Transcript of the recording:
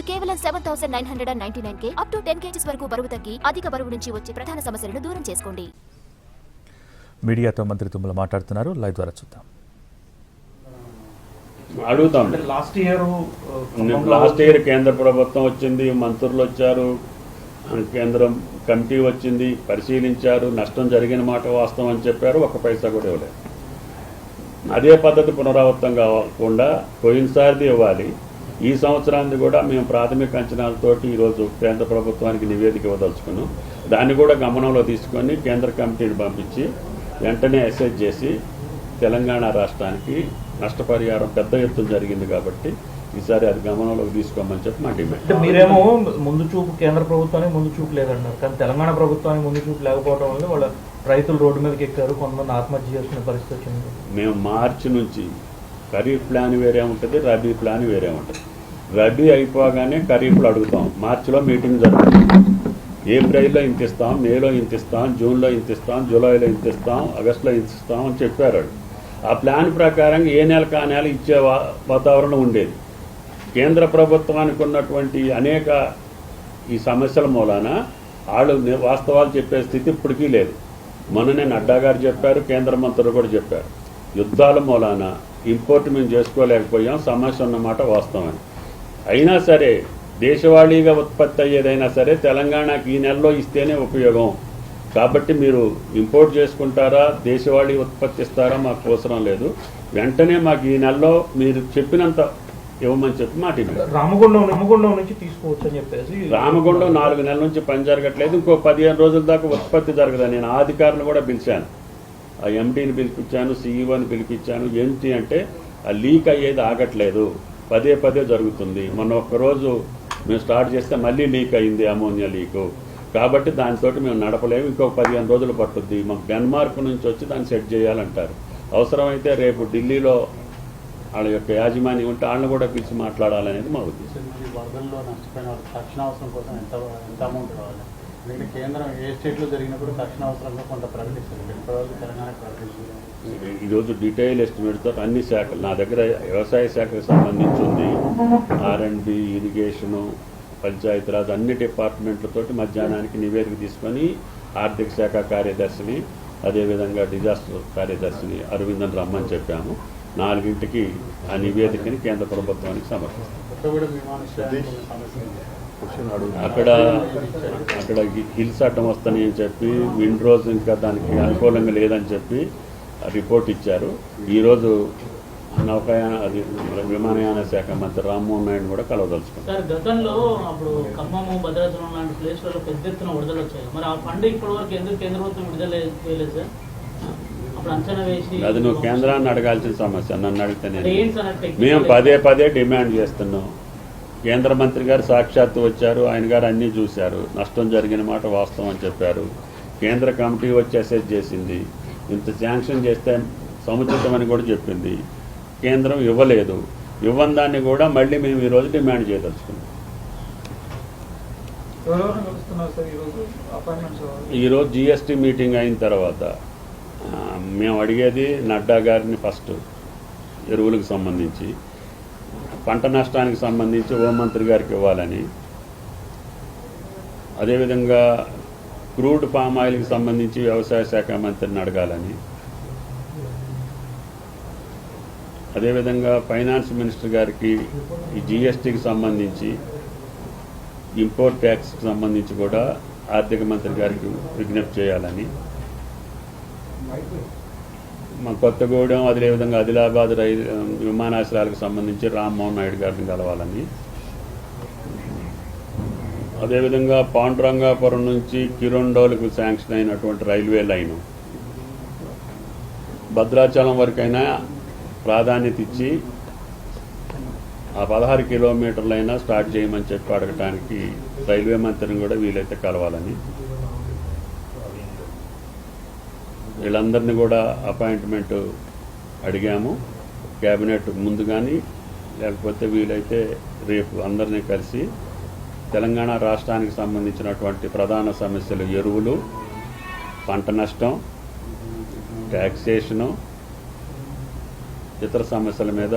కేవలం 7,999 up to 10 kgs వరకు బరువు తగ్గి అధిక బరువు నుంచి వచ్చే ప్రధాన సమస్యలను దూరం చేసుకోండి. మీడియాతో మంత్రి తుమ్మల మాట్లాడుతున్నారు. లైవ్ ద్వారా చూద్దాం. అడుగుతాం. లాస్ట్ ఇయర్ కేంద్ర ప్రభుత్వం వచ్చింది, మంత్రులు వచ్చారు, కేంద్రం కమిటీ వచ్చింది, పరిశీలించారు, నష్టం జరిగిన మాట వాస్తవం అని చెప్పారు, ఒక్క పైసా కూడా ఇవ్వలేదు. అదే పద్ధతి పునరావృతం కాకుండా పోయినసారిది ఇవ్వాలి. ఈ సంవత్సరానికి కూడా మేము ప్రాథమిక అంచనాలతోటి ఈరోజు కేంద్ర ప్రభుత్వానికి నివేదిక ఇవ్వదలుచుకున్నాం. దాన్ని కూడా గమనంలో తీసుకొని కేంద్ర కమిటీని పంపించి వెంటనే అసెస్ చేసి తెలంగాణ రాష్ట్రానికి నష్టపరిహారం పెద్ద ఎత్తున జరిగింది కాబట్టి ఈసారి అది గమనంలోకి తీసుకోమని చెప్పి మా డిమాండ్. మీరేమో ముందు చూపు కేంద్ర ప్రభుత్వానికి ముందు చూపు లేదన్నారు, కానీ తెలంగాణ ప్రభుత్వానికి ముందు చూపు లేకపోవడం వల్ల వాళ్ళ రైతులు రోడ్డు మీదకి ఎక్కారు, కొంతమంది ఆత్మహత్య చేసుకునే పరిస్థితి వచ్చింది. మేము మార్చి నుంచి ఖరీఫ్ ప్లాన్ వేరే ఉంటుంది, రబీ ప్లాన్ వేరే ఉంటుంది. రబీ అయిపోగానే ఖరీఫ్లో అడుగుతాం. మార్చిలో మీటింగ్ జరుగుతుంది. ఏప్రిల్లో ఇంత ఇస్తాం, మేలో ఇంత ఇస్తాం, జూన్లో ఇంత ఇస్తాం, జూలైలో ఇంత ఇస్తాం, ఆగస్టులో ఇంత ఇస్తాం అని చెప్పారు. ఆ ప్లాన్ ప్రకారం ఏ నెలకు ఆ నెల ఇచ్చే వాతావరణం ఉండేది. కేంద్ర ప్రభుత్వానికి ఉన్నటువంటి అనేక ఈ సమస్యల మూలాన వాళ్ళు వాస్తవాలు చెప్పే స్థితి ఇప్పటికీ లేదు. మొన్ననే నడ్డా గారు చెప్పారు, కేంద్ర మంత్రులు కూడా చెప్పారు. యుద్ధాల మూలాన ఇంపోర్ట్ మేము చేసుకోలేకపోయాం, సమస్య ఉన్నమాట వాస్తవం. అయినా సరే దేశవాళీగా ఉత్పత్తి అయ్యేదైనా సరే తెలంగాణకి ఈ నెలలో ఇస్తేనే ఉపయోగం. కాబట్టి మీరు ఇంపోర్ట్ చేసుకుంటారా, దేశవాళీ ఉత్పత్తి ఇస్తారా మాకు అవసరం లేదు. వెంటనే మాకు ఈ నెలలో మీరు చెప్పినంత ఇవ్వమని చెప్పి మాట. రామగుండం నుంచి తీసుకోవచ్చు అని చెప్పేసి. రామగుండం 4 నెలల నుంచి పని జరగట్లేదు, ఇంకో 15 రోజుల దాకా ఉత్పత్తి జరగదు. నేను అధికారులను కూడా పిలిచాను, ఆ ఎండీని పిలిపించాను, సీఈఓని పిలిపించాను. ఏంటి అంటే ఆ లీక్ అయ్యేది ఆగట్లేదు, పదే జరుగుతుంది. మొన్న ఒక్కరోజు మేము స్టార్ట్ చేస్తే మళ్ళీ లీక్ అయింది, అమోనియా లీకు. కాబట్టి దానితో మేము నడపలేము, ఇంకొక 15 రోజులు పట్టుద్ది. మాకు డెన్మార్క్ నుంచి వచ్చి దాన్ని సెట్ చేయాలంటారు. అవసరమైతే రేపు ఢిల్లీలో వాళ్ళ యొక్క యాజమాన్యం ఉంటే వాళ్ళని కూడా పిలిచి మాట్లాడాలనేది మా ఉద్దేశం. వరదల్లో నష్టపోయిన వాళ్ళకి తక్షణ అవసరం కోసం ఎంత అమౌంట్ కావాలి? ఎందుకంటే కేంద్రం ఏ స్టేట్లో జరిగినప్పుడు తక్షణ అవసరంగా కొంత ప్రకటిస్తుంది, ఇప్పటివరకు తెలంగాణకు ప్రకటించింది. ఈరోజు డీటెయిల్ ఎస్టిమేట్తో అన్ని శాఖలు నా దగ్గర వ్యవసాయ శాఖకు సంబంధించి ఉంది, R&B, ఇరిగేషను, పంచాయతీరాజ్ అన్ని డిపార్ట్మెంట్లతోటి మధ్యాహ్నానికి నివేదిక తీసుకొని ఆర్థిక శాఖ కార్యదర్శిని, అదేవిధంగా డిజాస్టర్ కార్యదర్శిని అరవిందన్ రమ్మని చెప్పాము. 4ంటికి ఆ నివేదికని కేంద్ర ప్రభుత్వానికి సమర్పిస్తాం. అక్కడ హిల్స్ అడ్డం వస్తాయని చెప్పి విండ్ రోజు ఇంకా దానికి అనుకూలంగా లేదని చెప్పి రిపోర్ట్ ఇచ్చారు. ఈరోజు అది విమానయాన శాఖ మంత్రి రామ్మోహన్ నాయుడు కూడా కలవదలుచుకున్నారు. సార్, గతంలో అప్పుడు ఖమ్మము, భద్రాచలం లాంటి ప్లేస్లలో పెద్ద ఎత్తున విడుదల వచ్చాయి. మరి ఆ ఫండ్ ఇప్పటి వరకు ఎందుకు కేంద్ర ప్రభుత్వం విడుదల చేయలేదు సార్? అప్పుడు అంచనా వేసి అది నువ్వు కేంద్రాన్ని అడగాల్సిన సమస్య, నన్ను అడిగితే మేము పదే డిమాండ్ చేస్తున్నాం. కేంద్ర మంత్రి గారు సాక్షాత్తు వచ్చారు, ఆయన గారు అన్నీ చూశారు, నష్టం జరిగిన మాట వాస్తవం అని చెప్పారు. కేంద్ర కమిటీ వచ్చి అసెస్ చేసింది, ఇంత శాంక్షన్ చేస్తే సముచితమని కూడా చెప్పింది. కేంద్రం ఇవ్వలేదు. ఇవ్వని దాన్ని కూడా మళ్ళీ మేము ఈరోజు డిమాండ్ చేయదలుచుకున్నాం. ఈరోజు GST మీటింగ్ అయిన తర్వాత మేము అడిగేది నడ్డా గారిని ఫస్ట్ ఎరువులకు సంబంధించి, పంట నష్టానికి సంబంధించి హోంమంత్రి గారికి ఇవ్వాలని, అదేవిధంగా క్రూడ్ పామ్ ఆయిల్కి సంబంధించి వ్యవసాయ శాఖ మంత్రిని అడగాలని, అదేవిధంగా ఫైనాన్స్ మినిస్టర్ గారికి ఈ GSTకి సంబంధించి, ఇంపోర్ట్ ట్యాక్స్కి సంబంధించి కూడా ఆర్థిక మంత్రి గారికి విజ్ఞప్తి చేయాలని, మా కొత్తగూడెం అదేవిధంగా ఆదిలాబాద్ విమానాశ్రయాలకు సంబంధించి రామ్మోహన్ నాయుడు గారిని కలవాలని, అదేవిధంగా పాండురంగాపురం నుంచి కిరండోలకు శాంక్షన్ అయినటువంటి రైల్వే లైను భద్రాచలం వరకైనా ప్రాధాన్యత ఇచ్చి ఆ 16 కిలోమీటర్లైనా స్టార్ట్ చేయమని చెప్పి అడగటానికి రైల్వే మంత్రిని కూడా వీలైతే కలవాలని, వీళ్ళందరినీ కూడా అపాయింట్మెంట్ అడిగాము. క్యాబినెట్ ముందు కానీ లేకపోతే వీలైతే రేపు అందరినీ కలిసి తెలంగాణ రాష్ట్రానికి సంబంధించినటువంటి ప్రధాన సమస్యలు ఎరువులు, పంట నష్టం, ట్యాక్సేషను, ఇతర సమస్యల మీద